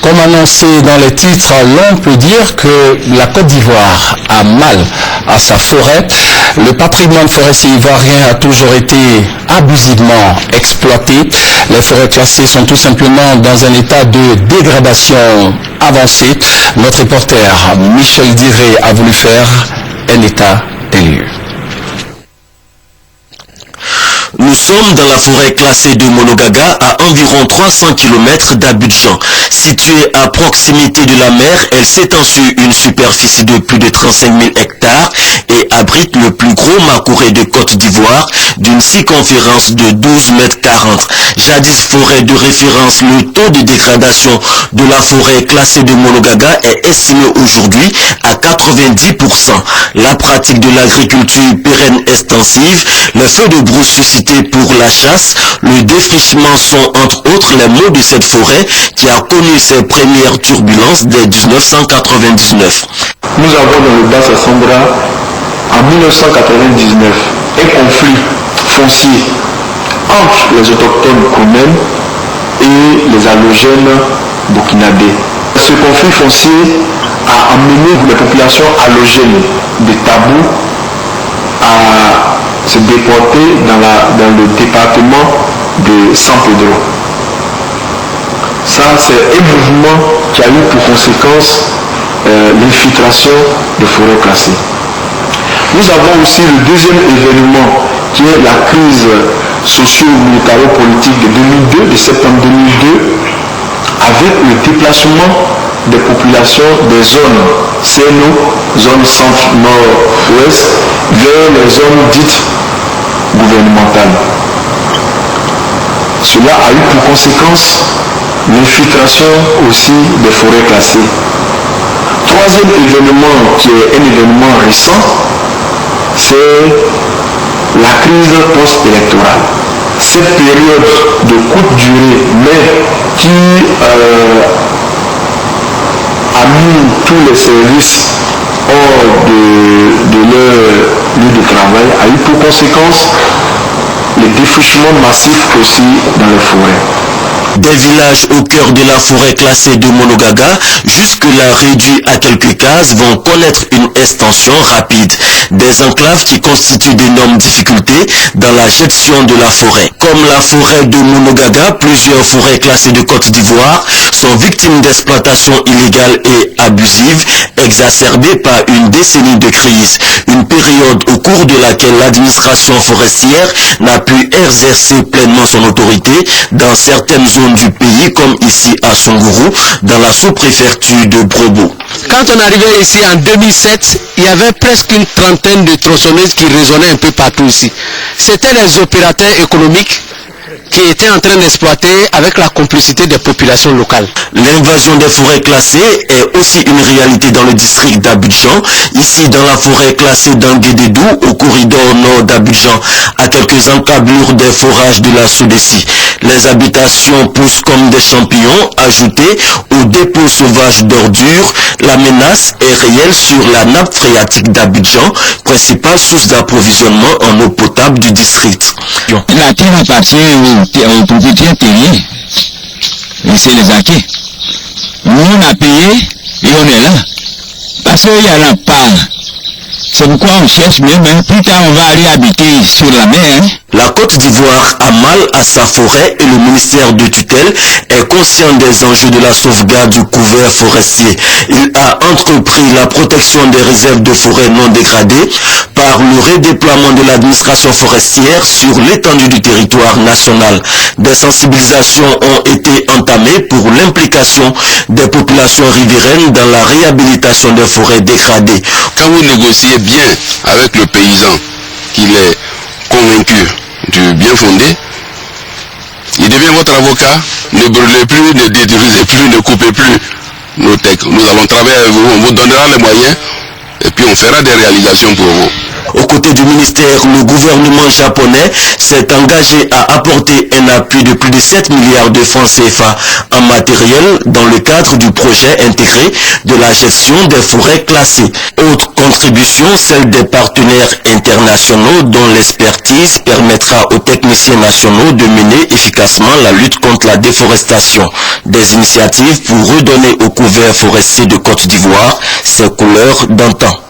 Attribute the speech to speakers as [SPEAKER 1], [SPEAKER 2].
[SPEAKER 1] Comme annoncé dans les titres, l'on peut dire que la Côte d'Ivoire a mal à sa forêt. Le patrimoine forestier ivoirien a toujours été abusivement exploité. Les forêts classées sont tout simplement dans un état de dégradation avancée. Notre reporter Michel Diré a voulu faire un état des lieux.
[SPEAKER 2] Nous sommes dans la forêt classée de Monogaga à environ 300 km d'Abidjan. Située à proximité de la mer, elle s'étend sur une superficie de plus de 35 000 hectares et abrite le plus gros macouré de Côte d'Ivoire d'une circonférence de 12 mètres 40. Jadis forêt de référence, le taux de dégradation de la forêt classée de Monogaga est estimé aujourd'hui à 90%. La pratique de l'agriculture pérenne extensive, le feu de brousse suscité pour la chasse, le défrichement sont entre autres les maux de cette forêt qui a connu ses premières turbulences dès 1999.
[SPEAKER 3] Nous avons dans le Bas-Sassambra en 1999 un conflit foncier entre les autochtones Koumen et les allogènes burkinabés. Ce conflit foncier a amené les populations allogènes de Tabou à se déporter dans le département de San Pedro. Ça, c'est un mouvement qui a eu pour conséquence l'infiltration de forêts classées. Nous avons aussi le deuxième événement qui est la crise socio-militaro-politique de 2002, de septembre 2002, avec le déplacement des populations des zones CNO, zone centre-nord-ouest, vers les zones dites gouvernementales. Cela a eu pour conséquence l'infiltration aussi des forêts classées. Troisième événement qui est un événement récent, c'est la crise post-électorale. Cette période de courte durée, mais qui a mis tous les services hors de leur lieu de travail, a eu pour conséquence le défrichement massif aussi dans les forêts.
[SPEAKER 2] Des villages au cœur de la forêt classée de Monogaga, jusque-là réduits à quelques cases, vont connaître une extension rapide. Des enclaves qui constituent d'énormes difficultés dans la gestion de la forêt. Comme la forêt de Monogaga, plusieurs forêts classées de Côte d'Ivoire sont victimes d'exploitation illégale et abusive, exacerbée par une décennie de crise. Une période au cours de laquelle l'administration forestière n'a pu exercer pleinement son autorité dans certaines zones du pays, comme ici à Songourou, dans la sous-préfecture de Brobo.
[SPEAKER 4] Quand on arrivait ici en 2007, il y avait presque une trentaine de tronçonneuses qui résonnaient un peu partout ici. C'était les opérateurs économiques qui étaient en train d'exploiter avec la complicité des populations locales.
[SPEAKER 2] L'invasion des forêts classées est aussi une réalité dans le district d'Abidjan. Ici, dans la forêt classée d'Anguédédou, au corridor nord d'Abidjan, à quelques encablures des forages de la Sodessi. Les habitations poussent comme des champignons. Ajoutés aux dépôts sauvages d'ordures, la menace est réelle sur la nappe phréatique d'Abidjan, principale source d'approvisionnement en eau potable du district.
[SPEAKER 5] La terre appartient aux propriétaires terriens, et c'est les acquis. Nous on a payé et on est là, parce qu'il y a la part. C'est pourquoi on cherche même, plus tard on va aller habiter sur la mer.
[SPEAKER 2] La Côte d'Ivoire a mal à sa forêt et le ministère de tutelle est conscient des enjeux de la sauvegarde du couvert forestier. Il a entrepris la protection des réserves de forêt non dégradées par le redéploiement de l'administration forestière sur l'étendue du territoire national. Des sensibilisations ont été entamées pour l'implication des populations riveraines dans la réhabilitation des forêts dégradées.
[SPEAKER 6] Quand vous négociez bien avec le paysan, qu'il est convaincu du bien fondé, il devient votre avocat. Ne brûlez plus, ne détruisez plus, ne coupez plus nos tecs. Nous allons travailler avec vous, on vous donnera les moyens et puis on fera des réalisations pour vous.
[SPEAKER 2] Aux côtés du ministère, le gouvernement japonais s'est engagé à apporter un appui de plus de 7 milliards de francs CFA en matériel dans le cadre du projet intégré de la gestion des forêts classées. Autre contribution, celle des partenaires internationaux dont l'expertise permettra aux techniciens nationaux de mener efficacement la lutte contre la déforestation. Des initiatives pour redonner au couvert forestier de Côte d'Ivoire ses couleurs d'antan.